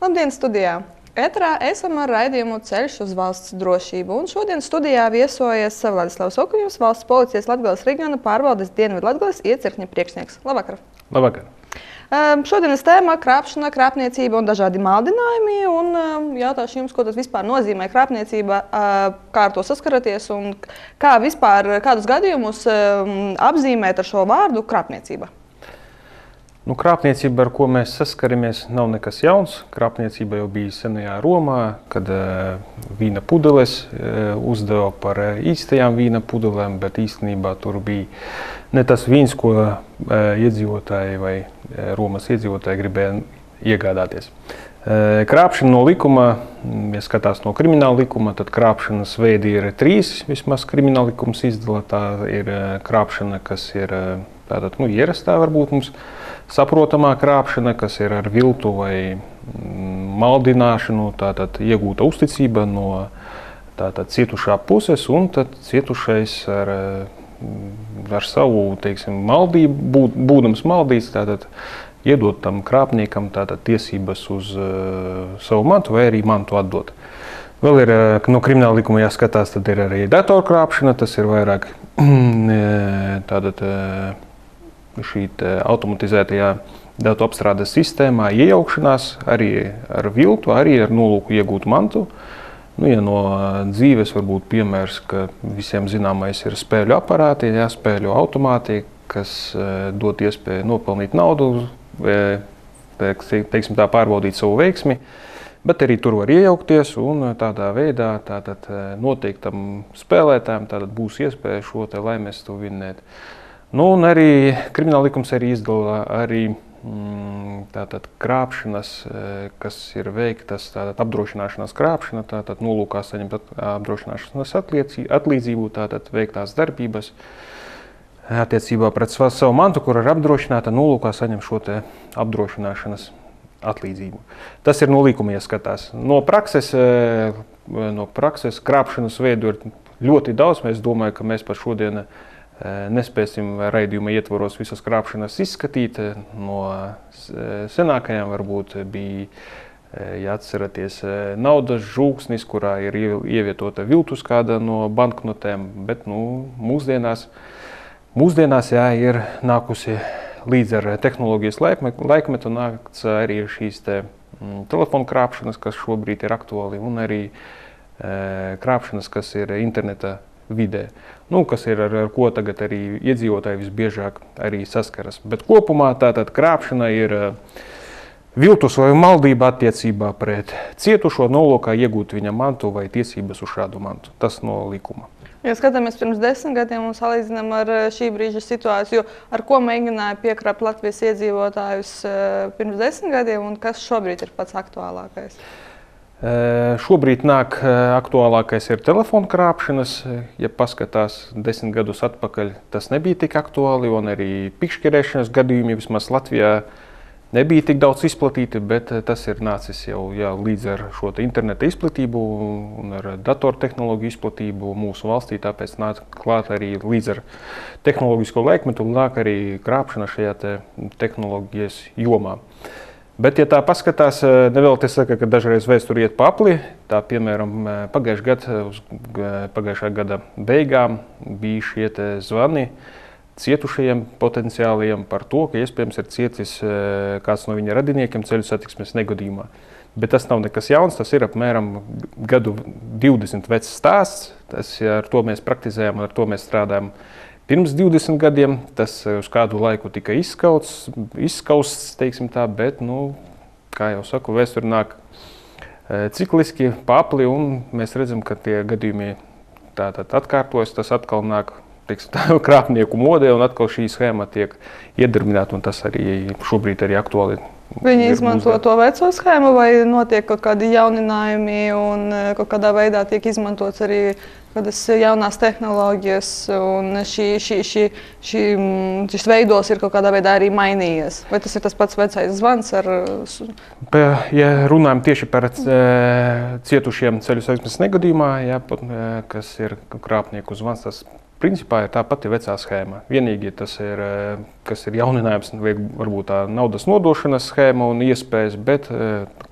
Labdien, studijā! Eterā esam ar raidījumu Ceļš uz valsts drošību. Un šodien studijā viesojas Vladislavs Okuņevs, valsts policijas Latgales reģiona pārvaldes Dienvidlatgales iecirkņa priekšnieks. Labvakar! Labvakar! Šodienas tēma - krāpšana, krāpniecība un dažādi maldinājumi. Un jautāšu jums, ko tas vispār nozīmē krāpniecība, kā ar to saskaraties un kā vispār, kādus gadījumus apzīmēt ar šo vārdu krāpniecība? Krāpniecība, ar ko mēs saskaramies, nav nekas jauns. Krāpniecība jau bija senajā Romā, kad vīna pudeles uzdeva par īstajām vīna pudelēm, bet īstenībā tur bija ne tas vīns, ko iedzīvotāji vai Romas iedzīvotāji gribēja iegādāties. Krāpšana no likuma, ja skatās no krimināla likuma, tad krāpšanas veidi ir 3, vismaz krimināla likums izdala. Tā ir krāpšana, kas ir tātad, ierastā varbūt mums saprotamā krāpšana, kas ir ar viltu vai maldināšanu, tātad iegūta uzticība no tātad cietušā puses, un tad cietušais ar savu, teiksim, maldību, būdams maldīts, tātad iedot tam krāpniekam tātad tiesības uz savu mantu vai arī mantu atdot. Vēl ir no krimināla likuma jāskatās, tad ir arī datorkrāpšana, tas ir vairāk tātad šī automatizētajā datu apstrādes sistēmā iejaukšanās arī ar viltu, arī ar nolūku iegūt mantu. Ja no dzīves varbūt piemērs, ka visiem zināmais ir spēļu aparāti, spēļu automāti, kas dod iespēju nopelnīt naudu, teiksim tā, pārbaudīt savu veiksmi, bet arī tur var iejaukties un tādā veidā tātad noteiktam spēlētājiem tātad būs iespēja šo te laimestu vinnēt. Un arī krimināla likums arī izdala arī tātad krāpšanas, kas ir veiktas, tātad apdrošināšanas krāpšana, tātad nolūkā saņemt apdrošināšanas atlīdzību, tātad veiktās darbības attiecībā pret savu mantu, kur ir apdrošināta, nolūkā saņem šo te apdrošināšanas atlīdzību. Tas ir no likuma ieskatās. No prakses krāpšanas veidu ir ļoti daudz. Mēs domāju, ka mēs par šodien nespēsim raidījuma ietvaros visas krāpšanas izskatīt. No senākajām varbūt bija, ja atceraties, naudas žūksnis, kurā ir ievietota viltus kāda no banknotēm, bet mūsdienās ir nākusi līdz ar tehnoloģijas laikmetu, nāks arī šīs telefonu krāpšanas, kas šobrīd ir aktuāli, un arī krāpšanas, kas ir interneta vidē, kas ir ar ko tagad arī iedzīvotāji visbiežāk arī saskaras. Bet kopumā tātad krāpšana ir viltus vai maldība attiecībā pret cietušo nolūkā iegūt viņa mantu vai tiesības uz šādu mantu. Tas no likuma. Ja skatāmies pirms 10 gadiem un salīdzinām ar šī brīža situāciju, ar ko mēģināja piekrāpt Latvijas iedzīvotājus pirms 10 gadiem un kas šobrīd ir pats aktuālākais? Šobrīd nāk aktuālākais ir telefonu krāpšanas. Ja paskatās 10 gadus atpakaļ, tas nebija tik aktuāli, un arī pikšķerēšanas gadījumi vismaz Latvijā nebija tik daudz izplatīti, bet tas ir nācis jau līdz ar šo interneta izplatību un ar datortehnoloģiju izplatību mūsu valstī, tāpēc nāk klāt arī līdz ar tehnoloģisko laikmetu, nāk arī krāpšana šajā tehnoloģijas jomā. Bet, ja tā paskatās, nevēl te saka, ka dažreiz vēsture iet pa apli. Tā, piemēram, pagājušā gada beigām bija šie zvani cietušajiem potenciāliem par to, ka iespējams ir cietis kāds no viņa radiniekiem ceļu satiksmes negadījumā. Bet tas nav nekas jauns, tas ir apmēram gadu 20 vecs stāsts. Ar to mēs praktizējam, ar to mēs strādājam. Pirms 20 gadiem tas uz kādu laiku tika izskausts, teiksim tā, bet, kā jau saku, vēsture nāk cikliski pa apli, un mēs redzam, ka tie gadījumi tātad atkārtojas, tas atkal nāk, teiksim tā, krāpnieku modē, un atkal šī schēma tiek iedarbināta, un tas arī šobrīd arī aktuāli. Viņi izmanto to veco schēmu vai notiek kaut kādi jauninājumi un kaut kādā veidā tiek izmantots arī kādas jaunās tehnoloģijas un šis veidos ir kaut kādā veidā arī mainījies? Vai tas ir tas pats vecais zvans ar... Ja runājam tieši par cietušiem ceļu satiksmes negadījumā, kas ir krāpnieku zvans, tas principā ir tā pati vecā schēma. Vienīgi tas ir, kas ir jauninājums, varbūt tā naudas nodošanas schēma un iespējas, bet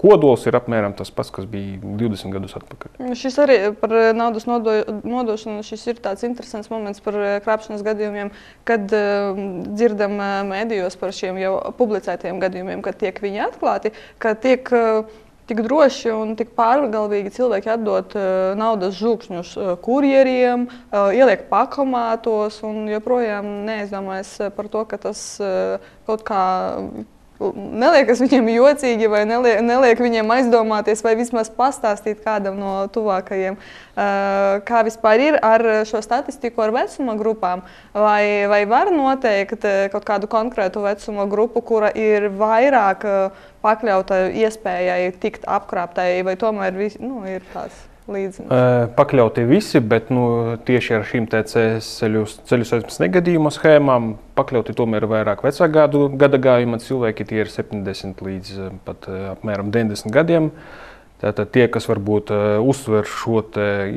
kodols ir apmēram tas pats, kas bija 20 gadus atpakaļ. Šis arī par naudas nodošanu, šis ir tāds interesants moments par krāpšanas gadījumiem, kad dzirdam mēdījos par šiem jau publicētiem gadījumiem, kad tiek viņi atklāti, ka tiek tik droši un tik pārgalvīgi cilvēki atdot naudas žūkšņus kurjeriem, ieliek pakomātos un joprojām neizdomājas par to, ka tas kaut kā neliekas viņiem jocīgi vai neliek viņiem aizdomāties vai vismaz pastāstīt kādam no tuvākajiem. Kā vispār ir ar šo statistiku ar vecuma grupām? Vai var noteikt kaut kādu konkrētu vecuma grupu, kura ir vairāk pakļauta iespējai tikt apkrāptai, vai tomēr ir tāds līdzins? Pakļauti visi, bet tieši ar šīm ceļu satiksmes negadījumu schēmām pakļauti tomēr vairāk vecā gadagājuma cilvēki, tie ir 70 līdz pat apmēram 90 gadiem. Tātad tie, kas varbūt uztver šo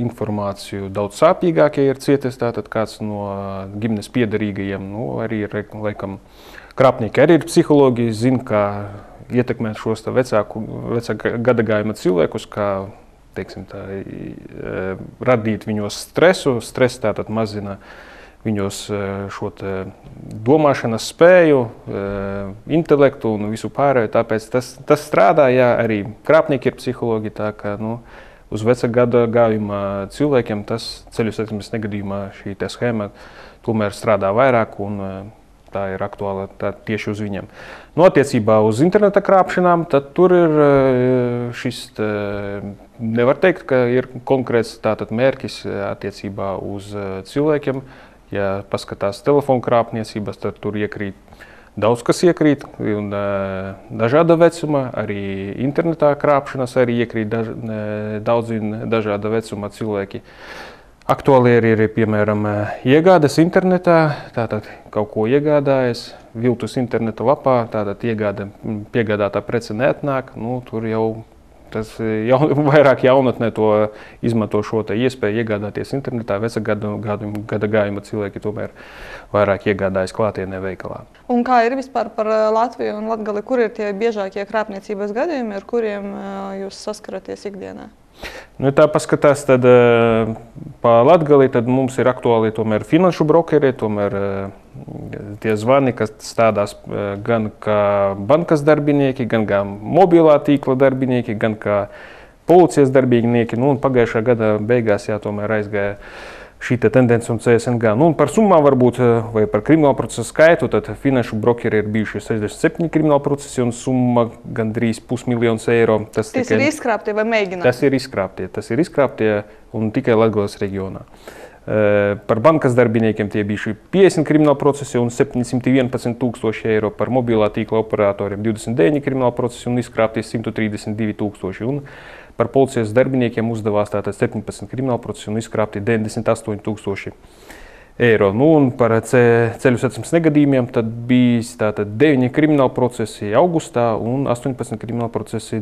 informāciju daudz sāpīgākie, ir cietis tātad kāds no ģimenes piederīgajiem, arī ir, laikam, krāpnieki arī ir psihologi, zina, kā ietekmēt šos vecā gadagājuma cilvēkus, kā teiksim, tā, radīt viņos stresu. Stress tātad mazina viņos šo domāšanas spēju, intelektu un visu pārējo. Tāpēc tas strādā, jā, arī krāpnieki ir psihologi, tā kā uz veca gadagājuma cilvēkiem tas ceļu satiksmes negadījumā šī schēma tomēr strādā vairāk un tā ir aktuāla tieši uz viņiem. Attiecībā uz interneta krāpšanām, tad tur ir šis, nevar teikt, ka ir konkrēts tātad mērķis attiecībā uz cilvēkiem. Ja paskatās telefonu krāpniecības, tad tur iekrīt daudz kas iekrīt, un dažāda vecuma, arī internetā krāpšanas arī iekrīt daudzi dažāda vecuma cilvēki. Aktuāli ir, piemēram, iegādes internetā, tātad kaut ko iegādājas, viltus interneta lapā, tātad piegādātā prece neatnāk, tur jau tas vairāk jaunatnē to izmanto šo iespēju iegādāties internetā, veca gadagājuma cilvēki tomēr vairāk iegādājas klātienē veikalā. Un kā ir vispār par Latviju un Latgali, kur ir tie biežākie krāpniecības gadījumi, ar kuriem jūs saskaraties ikdienā? Ja tā paskatās, tad pa Latgali tad mums ir aktuāli tomēr finanšu brokeri, tomēr tie zvani, kas stādās gan kā bankas darbinieki, gan kā mobilā tīkla darbinieki, gan kā policijas darbinieki. Un pagājušā gada beigās tomēr aizgāja šī tendence un CSNG. Un par summām varbūt, vai par kriminālu procesu skaitu, tad finanšu brokeri ir bijuši 67 kriminālu procesi un summa gandrīz $500 000. Tas ir izkrāptie vai mēģināti? Tas ir izkrāptie un tikai Latgales reģionā. Par bankas darbiniekiem tie bijuši 50 kriminālu procesi un €711,000, par mobilā tīkla operatoriem 29 kriminālu procesi un izkrāpties 132,000. Un par policijas darbiniekiem uzdevās tātad 17 kriminālu procesi un izkrāpti €98,000. Un par ceļu satiksmes negadījumiem tad bijis tātad 9 kriminālu procesi augustā un 18 kriminālu procesi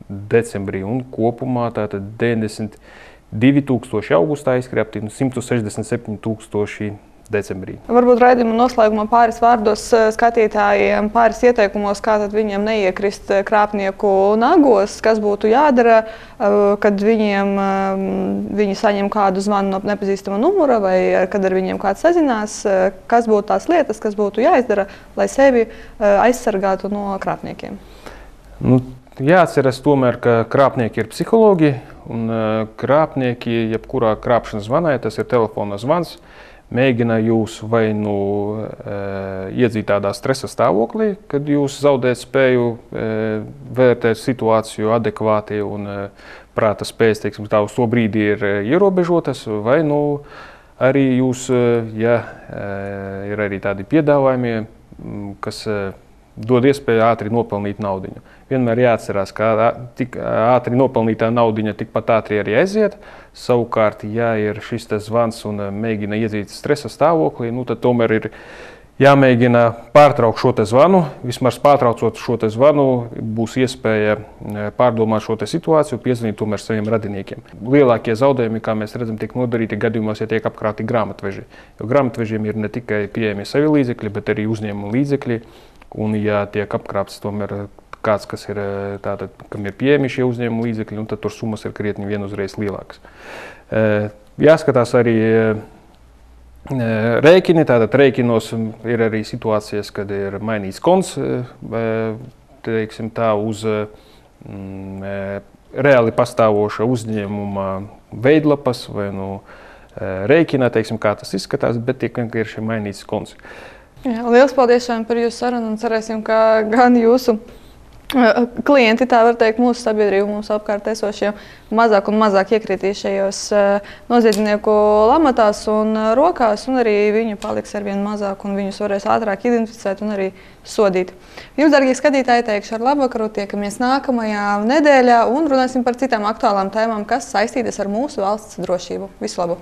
decembrī. Un kopumā tātad 92,000 augustā izkrāpti un 167,000 decembrī. Varbūt raidījuma noslēgumā pāris vārdos skatītājiem, pāris ieteikumos, kā tad viņiem neiekrist krāpnieku nagos, kas būtu jādara, kad viņi saņem kādu zvanu no nepazīstama numura vai kad ar viņiem kāds sazinās, kas būtu tās lietas, kas būtu jāizdara, lai sevi aizsargātu no krāpniekiem? Jāatceras tomēr, ka krāpnieki ir psihologi un krāpnieki, jebkurā krāpšanas zvanā, tas ir telefona zvans, mēģina jūs vai iedzīt tādā stresa stāvoklī, kad jūs zaudējat spēju vērtēt situāciju adekvāti un prāta spējas, teiksim, tā uz to brīdi ir ierobežotas, vai arī jūs, ja ir arī tādi piedāvājumi, kas dod iespēju ātri nopelnīt naudiņu. Vienmēr jāatcerās, ka tik ātri nopelnītā naudiņa tikpat ātri arī aiziet. Savukārt, ja ir šis zvans un mēģina iedzīt stresa stāvoklī, tad tomēr ir jāmēģina pārtraukt šo te zvanu. Vismaz pārtraucot šo te zvanu, būs iespēja pārdomāt šo te situāciju, piezvanīt tomēr saviem radiniekiem. Lielākie zaudējumi, kā mēs redzam, tiek nodarīti gadījumos, ja tiek apkrāti grāmatveži. Jo grāmatvežiem ir ne tikai pieejami savi līdzekļi, bet arī uzņēmuma līdzekļi. Un, ja tiek apkrāpts tomēr kāds, kas ir tātad, kam ir pieejami šie uzņēmuma līdzekļi, tad tur summas ir krietni vienuzreiz lielākas. Jāskatās arī rēķini. Tātad rēķinos ir arī situācijas, kad ir mainīts konts, teiksim tā, uz reāli pastāvoša uzņēmuma veidlapas vai rēķina, teiksim, kā tas izskatās, bet tiek vienkārši mainīts konts. Jā, liels paldies par jūsu sarunu un cerēsim, ka gan jūsu klienti, tā var teikt, mūsu sabiedrība, mūsu apkārt esošie mazāk un mazāk iekritīs šajos noziedznieku lamatās un rokās, un arī viņi paliks arvien mazāk, un viņus varēs ātrāk identificēt un arī sodīt. Jums, darbie skatītāji, teikšu ar labvakaru, tiekamies nākamajā nedēļā un runāsim par citām aktuālām tēmām, kas saistītas ar mūsu valsts drošību. Visu labu!